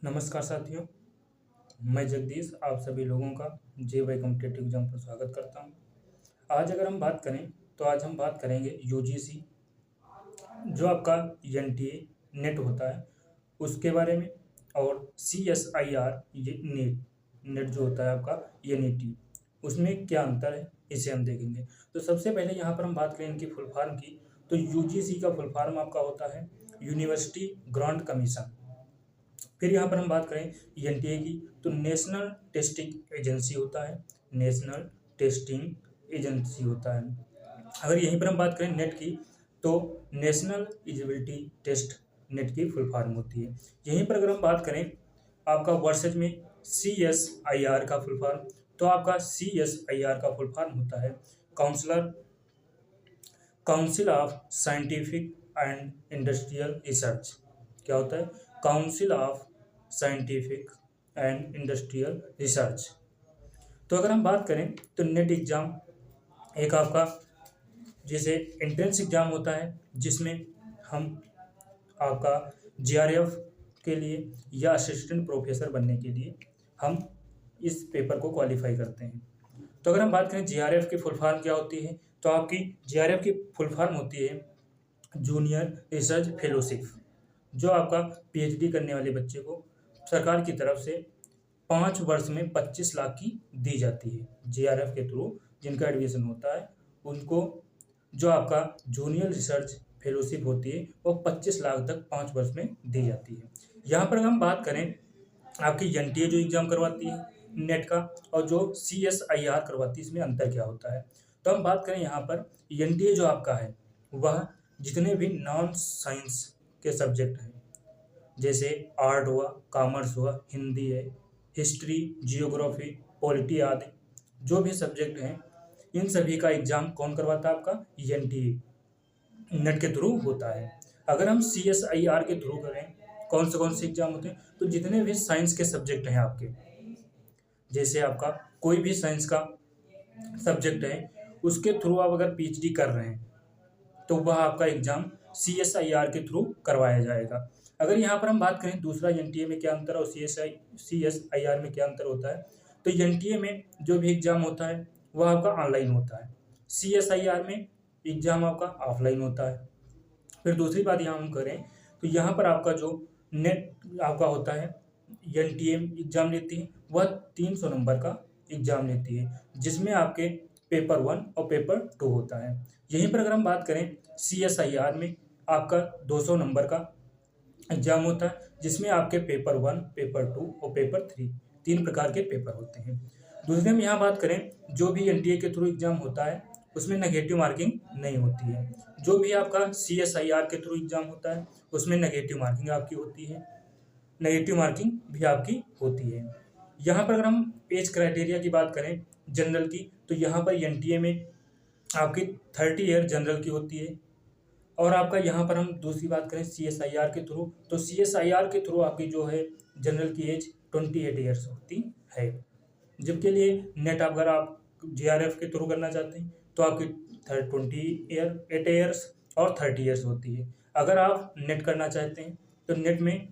नमस्कार साथियों, मैं जगदीश आप सभी लोगों का जेईई कॉम्पिटिटिव एग्जाम पर स्वागत करता हूं। आज अगर हम बात करें तो आज हम बात करेंगे यूजीसी जो आपका एनटीए नेट होता है उसके बारे में, और सीएसआईआर ये नेट नेट जो होता है आपका एनईटी उसमें क्या अंतर है इसे हम देखेंगे। तो सबसे पहले यहाँ पर हम बात करें इनकी फुल फॉर्म की, तो यूजीसी का फुल फॉर्म आपका होता है यूनिवर्सिटी ग्रांट कमीशन। फिर यहाँ पर हम बात करें एनटीए की, तो नेशनल टेस्टिंग एजेंसी होता है, नेशनल टेस्टिंग एजेंसी होता है। अगर यहीं पर हम बात करें नेट की, तो नेशनल एलिजिबिलिटी टेस्ट नेट की फुल फॉर्म होती है। यहीं पर अगर हम बात करें आपका वर्सेज में सीएसआईआर का फुल फॉर्म, तो आपका सीएसआईआर का फुल फॉर्म होता है council of scientific and industrial research. क्या होता है? Council of scientific and industrial research. तो अगर हम बात करें तो नेट एग्जाम एक आपका जैसे एंट्रेंस एग्जाम होता है जिसमें हम आपका जीआरएफ के लिए या असिस्टेंट प्रोफेसर बनने के लिए हम इस पेपर को क्वालिफाई करते हैं। तो अगर हम बात करें जीआरएफ की फुल फॉर्म क्या होती है, तो आपकी जीआरएफ की फुल फॉर्म होती है जूनियर रिसर्च फेलोशिप, जो आपका पीएचडी करने वाले बच्चे को सरकार की तरफ से 5 वर्ष में 25 लाख की दी जाती है। जीआरएफ के थ्रू जिनका एडमिशन होता है उनको जो आपका जूनियर रिसर्च फेलोशिप होती है वो 25 लाख तक 5 वर्ष में दी जाती है। यहाँ पर हम बात करें आपकी एनटीए जो एग्जाम करवाती है नेट का और जो सीएसआईआर करवाती है, इसमें अंतर क्या होता है। तो हम बात करें यहाँ पर एनटीए जो आपका है वह जितने भी नॉन साइंस के सब्जेक्ट हैं जैसे आर्ट हुआ, कॉमर्स हुआ, हिंदी है, हिस्ट्री, जियोग्राफी, पॉलिटी आदि जो भी सब्जेक्ट हैं इन सभी का एग्जाम कौन करवाता है? आपका एनटीए नेट के थ्रू होता है। अगर हम सीएसआईआर के थ्रू करें कौन से एग्जाम होते हैं, तो जितने भी साइंस के सब्जेक्ट हैं आपके, जैसे आपका कोई भी साइंस का सब्जेक्ट है उसके थ्रू आप अगर पीएचडी कर रहे हैं तो वह आपका एग्जाम सीएसआईआर के थ्रू करवाया जाएगा। अगर यहाँ पर हम बात करें दूसरा एनटीए में क्या अंतर है और सीएसआईआर में क्या अंतर होता है, तो एनटीए में जो भी एग्जाम होता है वह आपका ऑनलाइन होता है, सीएसआईआर में एग्जाम आपका ऑफलाइन होता है। फिर दूसरी बात यहाँ हम करें तो यहाँ पर आपका जो नेट आपका होता है एनटीए एग्जाम लेती है वह 300 नंबर का एग्जाम लेती है, जिसमें आपके पेपर 1 और पेपर 2 होता है। यहीं पर अगर हम बात करें सीएसआईआर में आपका 200 नंबर का एग्जाम होता है, जिसमें आपके पेपर 1, पेपर 2 और पेपर 3 3 प्रकार के पेपर होते हैं। दूसरे में यहाँ बात करें जो भी एनटीए के थ्रू एग्जाम होता है उसमें नेगेटिव मार्किंग नहीं होती है। जो भी आपका सीएसआईआर के थ्रू एग्जाम होता है उसमें नेगेटिव मार्किंग आपकी होती है, नेगेटिव मार्किंग भी आपकी होती है। यहाँ पर अगर हम एज क्राइटेरिया की बात करें जनरल की, तो यहाँ पर एनटीए में आपकी 30 ईयर जनरल की होती है। और आपका यहाँ पर हम दूसरी बात करें सीएसआईआर के थ्रू, तो सीएसआईआर के थ्रू आपकी जो है जनरल की एज 28 ईयर्स होती है, जबकि लिए नेट अगर आप जीआरएफ के थ्रू करना चाहते हैं तो आपकी 8 ईयर्स और 30 ईयर्स होती है। अगर आप नेट करना चाहते हैं तो नेट में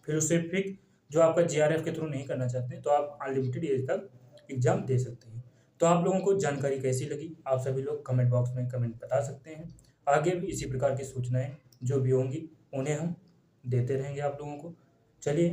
फिलोसफिक जो आपका जीआरएफ के थ्रू नहीं करना चाहते तो आप अनलिमिटेड एज तक एग्जाम दे सकते हैं। तो आप लोगों को जानकारी कैसी लगी आप सभी लोग कमेंट बॉक्स में कमेंट बता सकते हैं। आगे भी इसी प्रकार की सूचनाएं जो भी होंगी उन्हें हम देते रहेंगे आप लोगों को। चलिए